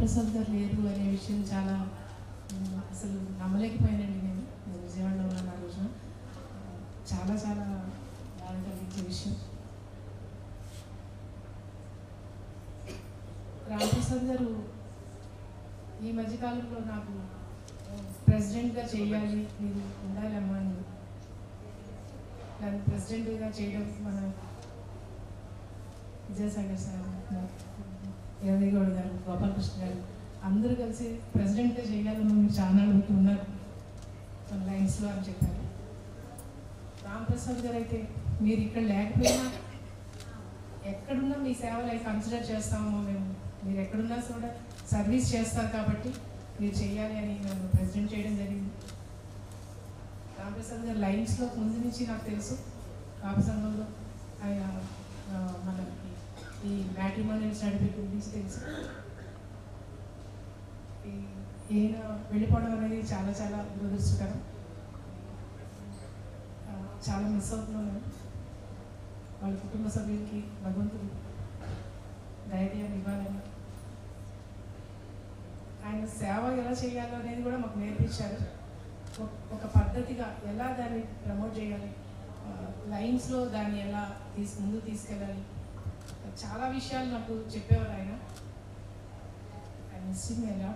రాంప్రసాద్ గారు లేరు అనే విషయం చాలా అసలు నమ్మలేకపోయానండి. నేను విజయవాడలో ఉన్న ఆ రోజున చాలా చాలా బాధ కలిగించే విషయం. రాంప్రసాద్ గారు ఈ మధ్యకాలంలో నాకు ప్రెసిడెంట్గా చేయాలి, మీరు ఉండాలమ్మా అని నన్ను ప్రెసిడెంట్గా చేయడం మన విజయసాగర్ సార్, గౌడ్ గారు, గోపాలకృష్ణ గారు అందరూ కలిసి ప్రెసిడెంట్గా చేయాలని మీరు చాలా అడుగుతున్నారు మన లైన్స్లో అని చెప్పారు. రాంప్రసాద్ గారు అయితే మీరు ఇక్కడ లేకపోయినా ఎక్కడున్నా మీ సేవలు అవి కన్సిడర్ చేస్తామో మేము, మీరు ఎక్కడున్నా కూడా సర్వీస్ చేస్తారు కాబట్టి మీరు చేయాలి అని నన్ను ప్రెసిడెంట్ చేయడం జరిగింది. రాంప్రసాద్ గారు లైన్స్లో ముందు నుంచి నాకు తెలుసు. కాపు సంఘంలో ఆయన మనకి ఈ మ్యాట్రిమోనియల్స్ నడిపే గురించి తెలుసు. ఈయన వెళ్ళిపోవడం అనేది చాలా చాలా దురదృష్టకరం. చాలా మిస్ అవుతున్నాను. వాళ్ళ కుటుంబ సభ్యులకి భగవంతుడు ధైర్యాన్ని ఇవ్వాలని, ఆయన సేవ ఎలా చేయాలో అనేది కూడా మాకు నేర్పించారు. ఒక పద్ధతిగా ఎలా దాన్ని ప్రమోట్ చేయాలి, లైన్స్లో దాన్ని ఎలా ముందుకు తీసుకెళ్ళాలి, చాలా విషయాలు నాకు చెప్పేవారు ఆయన. మిస్సింగ్ ఎలా